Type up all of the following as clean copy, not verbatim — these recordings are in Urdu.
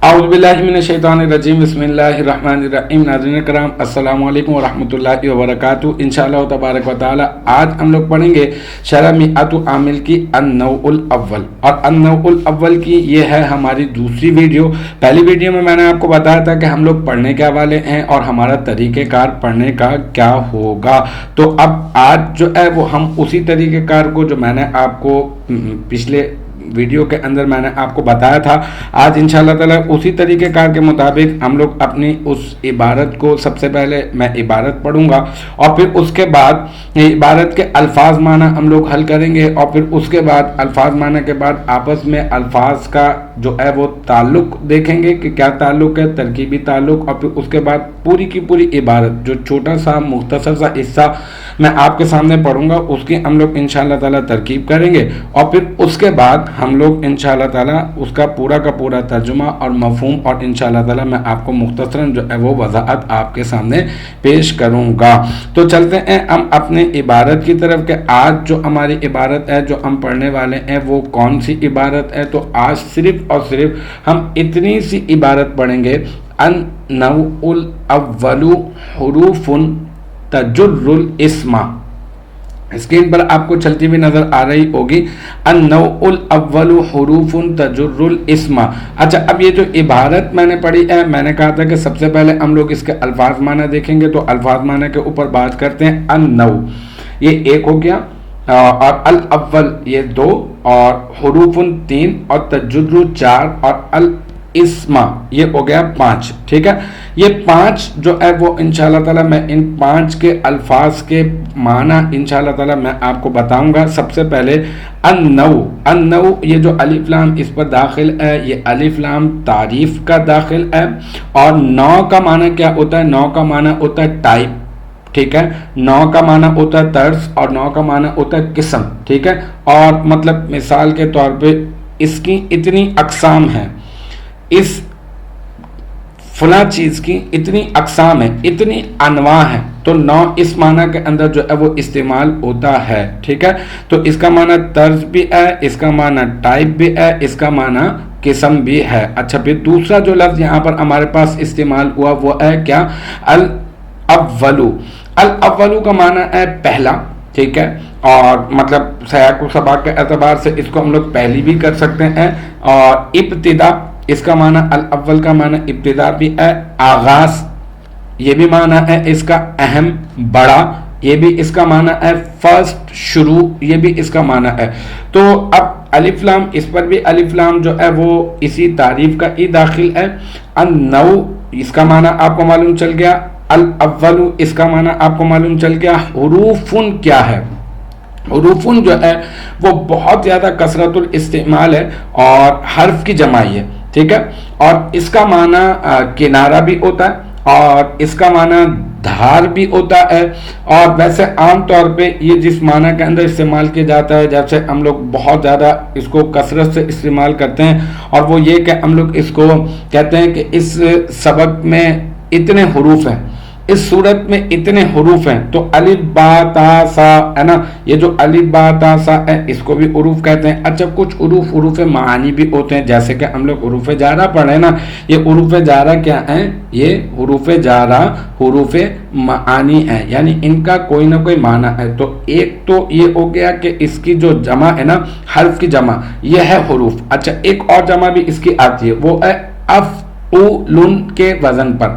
اعوذ باللہ من الشیطان الرجیم بسم اللہ الرحمن الرحیم۔ ناظرین کرام السلام علیکم ورحمۃ اللہ وبرکاتہ۔ انشاءاللہ تبارک و تعالی آج ہم لوگ پڑھیں گے شرح میعۃ عامل کی النوع الاول، اور النوع الاول کی یہ ہے ہماری دوسری ویڈیو۔ پہلی ویڈیو میں نے آپ کو بتایا تھا کہ ہم لوگ پڑھنے کے حوالے ہیں اور ہمارا طریقہ کار پڑھنے کا کیا ہوگا، تو اب آج جو ہے وہ ہم اسی طریقہ کار کو جو میں نے آپ کو پچھلے ویڈیو کے اندر میں نے آپ کو بتایا تھا، آج انشاءاللہ تعالی اسی طریقہ کار کے مطابق ہم لوگ اپنی اس عبارت کو سب سے پہلے میں عبارت پڑھوں گا اور پھر اس کے بعد عبارت کے الفاظ معنی ہم لوگ حل کریں گے، اور پھر اس کے بعد الفاظ معنی کے بعد آپس میں الفاظ کا جو ہے وہ تعلق دیکھیں گے کہ کیا تعلق ہے، ترکیبی تعلق، اور پھر اس کے بعد پوری کی پوری عبارت جو چھوٹا سا مختصر سا حصہ میں آپ کے سامنے پڑھوں گا اس کی ہم لوگ انشاءاللہ تعالی ترکیب کریں گے، اور پھر اس کے بعد ہم لوگ انشاءاللہ تعالی اس کا پورا کا پورا ترجمہ اور مفہوم اور انشاءاللہ تعالی میں آپ کو مختصراً جو ہے وہ وضاحت آپ کے سامنے پیش کروں گا۔ تو چلتے ہیں ہم اپنے عبارت کی طرف کہ آج جو ہماری عبارت ہے جو ہم پڑھنے والے ہیں وہ کون سی عبارت ہے۔ تو آج صرف اور صرف ہم اتنی سی عبارت پڑھیں گے، النوع الاول حروف تجر الاسم۔ اسکرین پر آپ کو چلتی ہوئی نظر آ رہی ہوگی، النوع الاول حروف تجر الاسم۔ اچھا، اب یہ جو عبارت میں نے پڑھی ہے، میں نے کہا تھا کہ سب سے پہلے ہم لوگ اس کے الفاظ معنی دیکھیں گے، تو الفاظ معنی کے اوپر بات کرتے ہیں۔ النوع یہ ایک ہو گیا، اور الاول یہ دو، اور حروف 3 اور تجر 4 اور الاسم یہ ہو گیا 5۔ ٹھیک ہے، یہ 5 جو ہے وہ انشاءاللہ تعالی میں ان 5 کے الفاظ کے معنی انشاءاللہ تعالی میں آپ کو بتاؤں گا۔ سب سے پہلے النوع یہ جو الف لام اس پر داخل ہے، یہ الف لام تعریف کا داخل ہے، اور نوع کا معنی کیا ہوتا ہے؟ نوع کا معنی ہوتا ہے ٹائپ۔ ٹھیک ہے، نوع کا معنی ہوتا ہے طرز، اور نوع کا معنی ہوتا ہے قسم۔ ٹھیک ہے، اور مطلب مثال کے طور پہ اس کی اتنی اقسام ہیں، اس فلاں چیز کی اتنی اقسام ہیں، اتنی انواع ہیں، تو نوع اس معنی کے اندر جو ہے وہ استعمال ہوتا ہے۔ ٹھیک ہے، تو اس کا معنی طرز بھی ہے، اس کا معنی ٹائپ بھی ہے، اس کا معنی قسم بھی ہے۔ اچھا، پھر دوسرا جو لفظ یہاں پر ہمارے پاس استعمال ہوا وہ ہے کیا؟ الاول۔ الاول کا معنی ہے پہلا۔ ٹھیک ہے، اور مطلب سیاق و سباق کے اعتبار سے اس کو ہم لوگ پہلی بھی کر سکتے ہیں، اور ابتدا اس کا معنی الاول کا معنی ابتدا بھی ہے، آغاز یہ بھی معنی ہے اس کا، اہم بڑا یہ بھی اس کا معنی ہے، فرسٹ شروع یہ بھی اس کا معنی ہے۔ تو اب الف لام اس پر بھی الف لام جو ہے وہ اسی تعریف کا ہی داخل ہے۔ النوع اس کا معنی آپ کو معلوم چل گیا، الاول اس کا معنی آپ کو معلوم چل گیا۔ حروف کیا ہے؟ حروف جو ہے وہ بہت زیادہ کثرت الاستعمال ہے اور حرف کی جمائی ہے۔ ٹھیک ہے، اور اس کا معنی کنارہ بھی ہوتا ہے، اور اس کا معنی دھار بھی ہوتا ہے، اور ویسے عام طور پہ یہ جس معنی کے اندر استعمال کیا جاتا ہے، جیسے ہم لوگ بہت زیادہ اس کو کثرت سے استعمال کرتے ہیں، اور وہ یہ کہ ہم لوگ اس کو کہتے ہیں کہ اس سبق میں اتنے حروف ہیں، اس صورت میں اتنے حروف ہیں، تو الف با تا سا ہے نا، یہ جو الف با تا سا ہے اس کو بھی حروف کہتے ہیں۔ اچھا، کچھ حروف معانی بھی ہوتے ہیں، جیسے کہ ہم لوگ حروف جارہ پڑھیں نا، یہ حروف جارہ کیا ہیں؟ یہ حروف جارہ حروف معانی ہیں، یعنی ان کا کوئی نہ کوئی معنی ہے۔ تو ایک تو یہ ہو گیا کہ اس کی جو جمع ہے نا، حرف کی جمع یہ ہے حروف۔ اچھا، ایک اور جمع بھی اس کی آتی ہے، وہ ہے افعول کے وزن پر،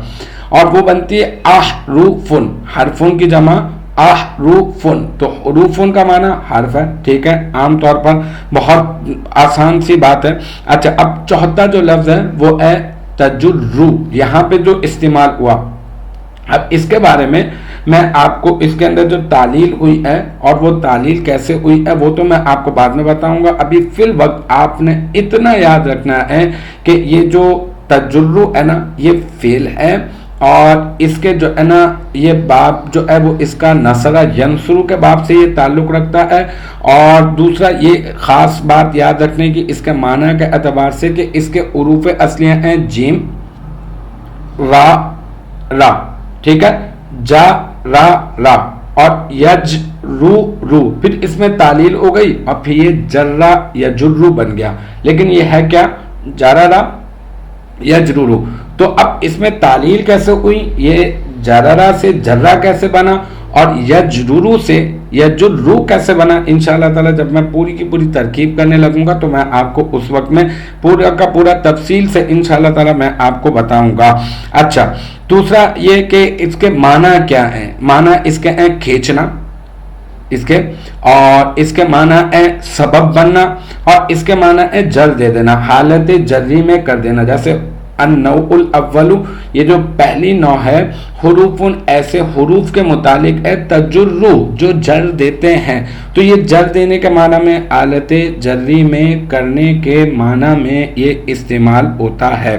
اور وہ بنتی ہے احروف، حرفون کی جمع احروف۔ تو حروفن کا معنی حرف ہے۔ ٹھیک ہے، عام طور پر بہت آسان سی بات ہے۔ اچھا، اب چوتھا جو لفظ ہے وہ ہے تجر، یہاں پہ جو استعمال ہوا، اب اس کے بارے میں آپ کو اس کے اندر جو تعلیل ہوئی ہے اور وہ تعلیل کیسے ہوئی ہے وہ تو میں آپ کو بعد میں بتاؤں گا۔ ابھی فی الوقت آپ نے اتنا یاد رکھنا ہے کہ یہ جو تجر ہے نا، یہ فعل ہے، اور اس کے جو ہے نا یہ باب جو ہے وہ اس کا نصرہ ینصرو کے باب سے یہ تعلق رکھتا ہے، اور دوسرا یہ خاص بات یاد رکھنے کی اس کے معنی کے اعتبار سے کہ اس کے حروف اصلیہ ہیں جیم را را۔ ٹھیک ہے، جا را را، اور یج رو رو، پھر اس میں تعلیل ہو گئی اور پھر یہ جرہ یا جرو بن گیا، لیکن یہ ہے کیا؟ جارہ را یجررو. تو اب اس میں تعلیل کیسے ہوئی, یہ جررا سے جرہ کیسے بنا, اور یجررو سے یجررو کیسے بنا, انشاءاللہ تعالی جب میں پوری کی پوری ترکیب کرنے لگوں گا تو میں آپ کو اس وقت میں پورا کا پورا تفصیل سے انشاءاللہ تعالی میں آپ کو بتاؤں گا. اچھا, دوسرا یہ کہ اس کے معنی کیا ہیں. معنی اس کے ہیں کھینچنا, اس کے, اور اس کے معنی ہے سبب بننا, اور اس کے معنی ہے جر دے دینا, حالت جری میں کر دینا. جیسے النوع الاول, یہ جو پہلی نوع ہے, حروف ایسے حروف کے متعلق ہے تجرو جو جر دیتے ہیں. تو یہ جر دینے کے معنی میں, حالت جری میں کرنے کے معنی میں یہ استعمال ہوتا ہے.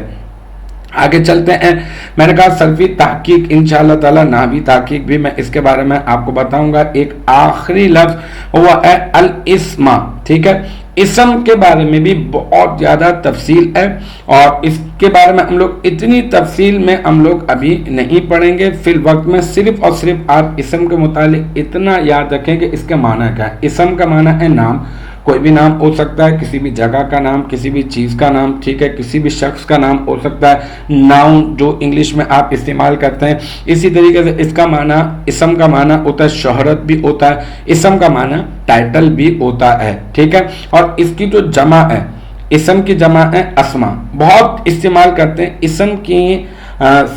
آگے چلتے ہیں. میں نے کہا صرفی تحقیق انشاءاللہ تعالی نحوی تحقیق بھی میں اس کے بارے میں آپ کو بتاؤں گا. ایک آخری لفظ وہ ہے الاسم, ٹھیک ہے. اسم کے بارے میں بھی بہت زیادہ تفصیل ہے, اور اس کے بارے میں ہم لوگ اتنی تفصیل میں ہم لوگ ابھی نہیں پڑھیں گے. فی الوقت میں صرف اور صرف آپ اسم کے متعلق اتنا یاد رکھیں کہ اس کے معنی کیا ہے. اسم کا معنی ہے نام, کوئی بھی نام ہو سکتا ہے, کسی بھی جگہ کا نام, کسی بھی چیز کا نام, ٹھیک ہے, کسی بھی شخص کا نام ہو سکتا ہے. ناؤن جو انگلش میں آپ استعمال کرتے ہیں, اسی طریقے سے اس کا معنی, اسم کا معنی ہوتا ہے شہرت بھی ہوتا ہے, اسم کا معنی ٹائٹل بھی ہوتا ہے, ٹھیک ہے. اور اس کی جو جمع ہے, اسم کی جمع ہے اسما, بہت استعمال کرتے ہیں. اسم کی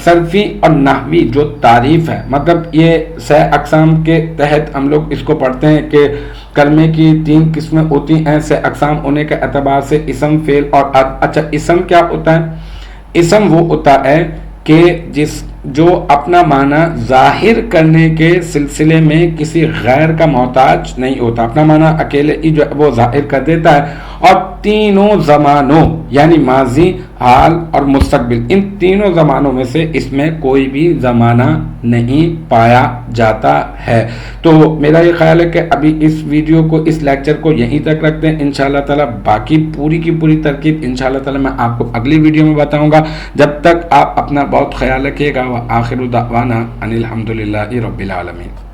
صرفی اور نحوی جو تعریف ہے, مطلب یہ 6 اقسام کے تحت ہم لوگ اس کو پڑھتے ہیں کہ کلمے کی 3 قسمیں ہوتی ہیں 6 اقسام ہونے کے اعتبار سے, اسم, فعل اور عد. اچھا, اسم کیا ہوتا ہے؟ اسم وہ ہوتا ہے کہ جو اپنا معنی ظاہر کرنے کے سلسلے میں کسی غیر کا محتاج نہیں ہوتا, اپنا معنی اکیلے ہی جو وہ ظاہر کر دیتا ہے, اور تینوں زمانوں یعنی ماضی, حال اور مستقبل, ان تینوں زمانوں میں سے اس میں کوئی بھی زمانہ نہیں پایا جاتا ہے. تو میرا یہ خیال ہے کہ ابھی اس ویڈیو کو, اس لیکچر کو یہیں تک رکھتے ہیں. انشاءاللہ تعالی باقی پوری کی پوری ترکیب انشاءاللہ تعالی میں آپ کو اگلی ویڈیو میں بتاؤں گا. جب تک آپ اپنا بہت خیال رکھیے گا. وآخر دعوانا ان الحمدللہ رب العالمین.